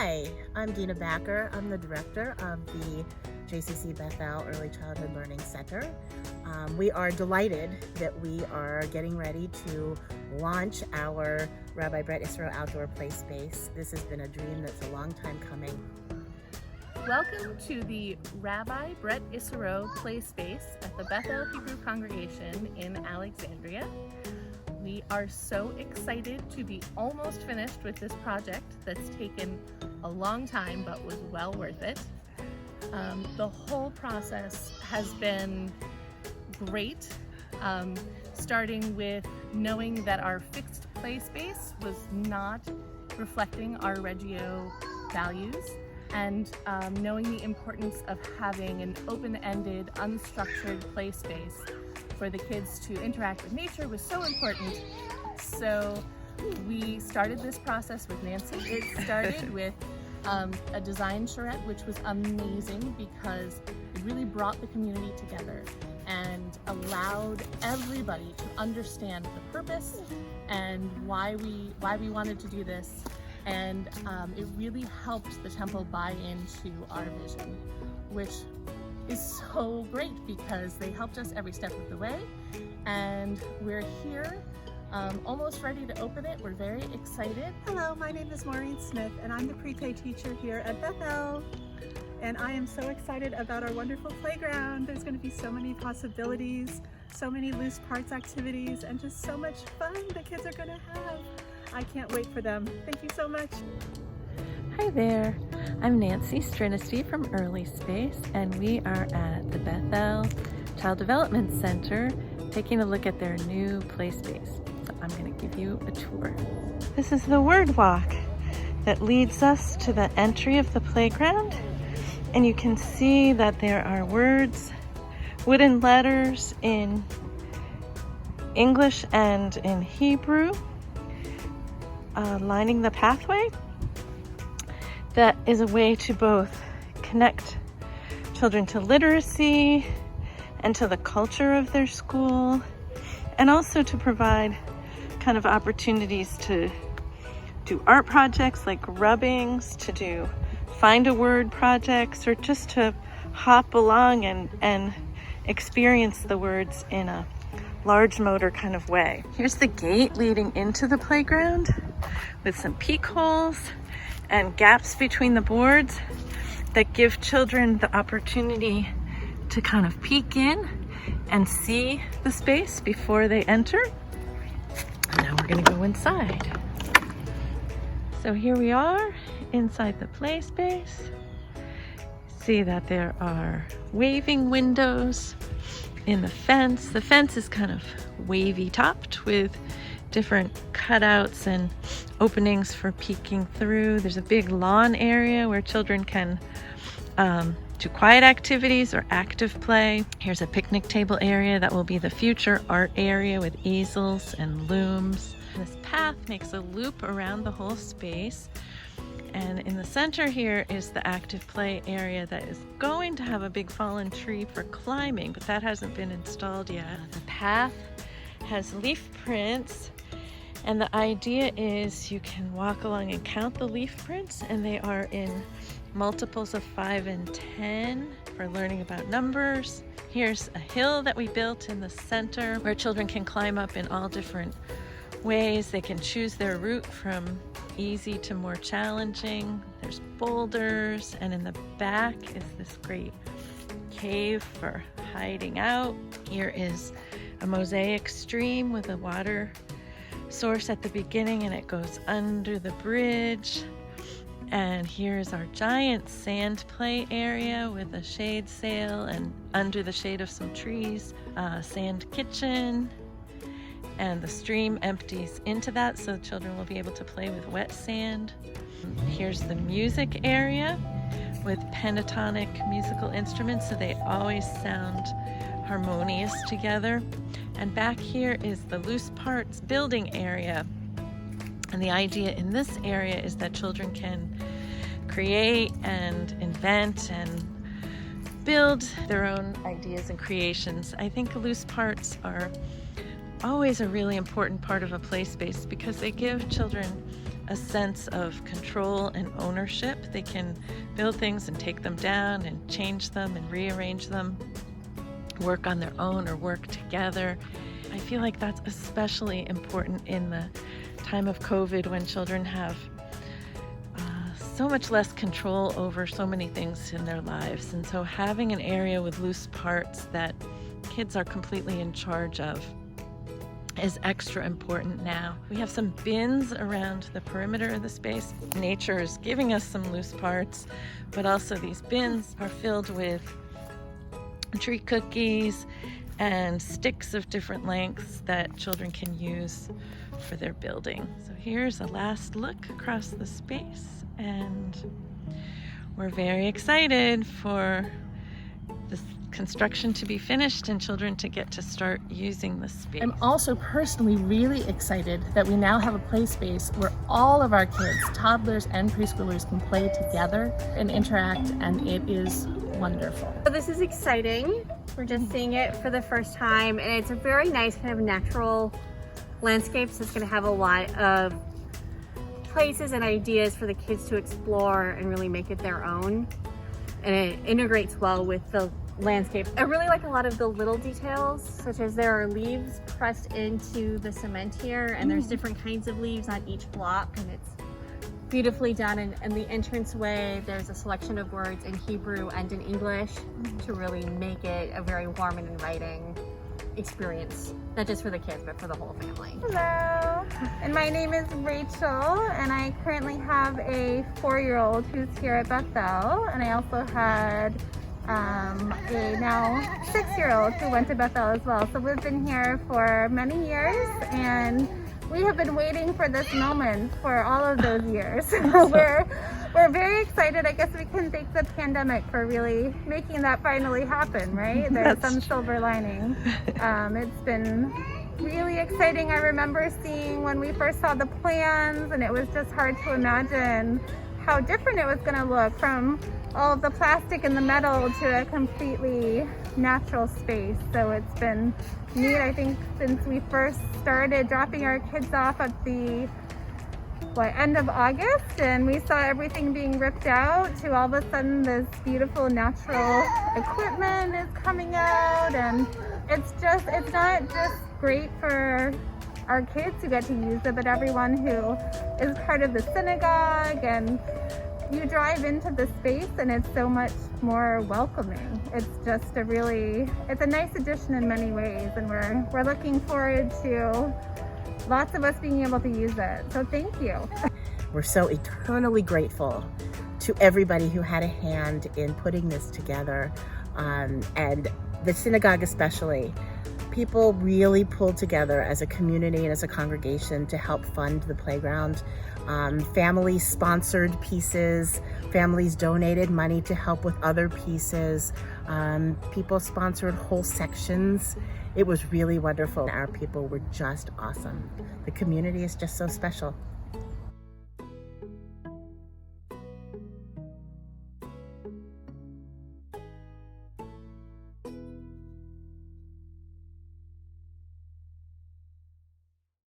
Hi, I'm Dina Backer. I'm the director of the JCC Bethel Early Childhood Learning Center. We are delighted that we are getting ready to launch our Rabbi Bret Israel Outdoor Play Space. This has been a dream that's a long time coming. Welcome to the Rabbi Bret Israel Play Space at the Bethel Hebrew Congregation in Alexandria. We are so excited to be almost finished with this project that's taken a long time but was well worth it. The whole process has been great, starting with knowing that our fixed play space was not reflecting our Reggio values, and knowing the importance of having an open-ended, unstructured play space for the kids to interact with nature was so important. So we started this process with Nancy. It started with a design charrette, which was amazing because it really brought the community together and allowed everybody to understand the purpose and why we wanted to do this. And it really helped the temple buy into our vision, which is so great because they helped us every step of the way. And we're here, almost ready to open it. We're very excited. Hello, my name is Maureen Smith and I'm the pre-K teacher here at Bethel. And I am so excited about our wonderful playground. There's going to be so many possibilities, so many loose parts activities, and just so much fun the kids are going to have. I can't wait for them. Thank you so much. Hi there, I'm Nancy Striniste from EarlySpace, and we are at the Bethel Child Development Center taking a look at their new play space. So I'm going to give you a tour. This is the word walk that leads us to the entry of the playground, and you can see that there are words, wooden letters in English and in Hebrew lining the pathway. That is a way to both connect children to literacy and to the culture of their school, and also to provide kind of opportunities to do art projects like rubbings, to do find a word projects, or just to hop along and experience the words in a large motor kind of way. Here's the gate leading into the playground with some peek holes and gaps between the boards that give children the opportunity to kind of peek in and see the space before they enter. And now we're gonna go inside. So here we are inside the play space. See that there are waving windows in the fence. The fence is kind of wavy topped with different cutouts and openings for peeking through. There's a big lawn area where children can do quiet activities or active play. Here's a picnic table area that will be the future art area with easels and looms. This path makes a loop around the whole space. And in the center here is the active play area that is going to have a big fallen tree for climbing, but that hasn't been installed yet. The path has leaf prints, and the idea is you can walk along and count the leaf prints, and they are in multiples of 5 and 10 for learning about numbers. Here's a hill that we built in the center where children can climb up in all different ways. They can choose their route from easy to more challenging. There's boulders, and in the back is this great cave for hiding out. Here is a mosaic stream with a water source at the beginning, and it goes under the bridge. And here's our giant sand play area with a shade sail, and under the shade of some trees, a sand kitchen. And the stream empties into that, so children will be able to play with wet sand. Here's the music area with pentatonic musical instruments, so they always sound harmonious together. And back here is the loose parts building area. And the idea in this area is that children can create and invent and build their own ideas and creations. I think loose parts are always a really important part of a play space because they give children a sense of control and ownership. They can build things and take them down and change them and rearrange them, work on their own or work together. I feel like that's especially important in the time of COVID when children have so much less control over so many things in their lives. And so having an area with loose parts that kids are completely in charge of is extra important now. We have some bins around the perimeter of the space. Nature is giving us some loose parts, but also these bins are filled with tree cookies and sticks of different lengths that children can use for their building. So here's a last look across the space, and we're very excited for this construction to be finished and children to get to start using the space. I'm also personally really excited that we now have a play space where all of our kids, toddlers and preschoolers, can play together and interact, and it is wonderful. So this is exciting. We're just seeing it for the first time, and it's a very nice kind of natural landscape, so it's going to have a lot of places and ideas for the kids to explore and really make it their own, and it integrates well with the landscape. I really like a lot of the little details, such as there are leaves pressed into the cement here, and there's different kinds of leaves on each block, and it's beautifully done. And the entranceway, there's a selection of words in Hebrew and in English to really make it a very warm and inviting experience, not just for the kids, but for the whole family. Hello, and my name is Rachel, and I currently have a 4-year-old who's here at Bethel, and I also had a now 6-year-old who went to Bethel as well. So we've been here for many years, and we have been waiting for this moment for all of those years. So we're very excited. I guess we can thank the pandemic for really making that finally happen, right? There's some silver lining. It's been really exciting. I remember seeing when we first saw the plans, and it was just hard to imagine how different it was going to look from all of the plastic and the metal to a completely natural space. So it's been neat, I think, since we first started dropping our kids off at the end of August, and we saw everything being ripped out, to all of a sudden this beautiful natural equipment is coming out, and it's not just great for our kids who get to use it, but everyone who is part of the synagogue. And you drive into the space and it's so much more welcoming. It's just it's a nice addition in many ways, and we're looking forward to lots of us being able to use it. So thank you. We're so eternally grateful to everybody who had a hand in putting this together, and the synagogue especially. People really pulled together as a community and as a congregation to help fund the playground. Families sponsored pieces, families donated money to help with other pieces. People sponsored whole sections. It was really wonderful. Our people were just awesome. The community is just so special.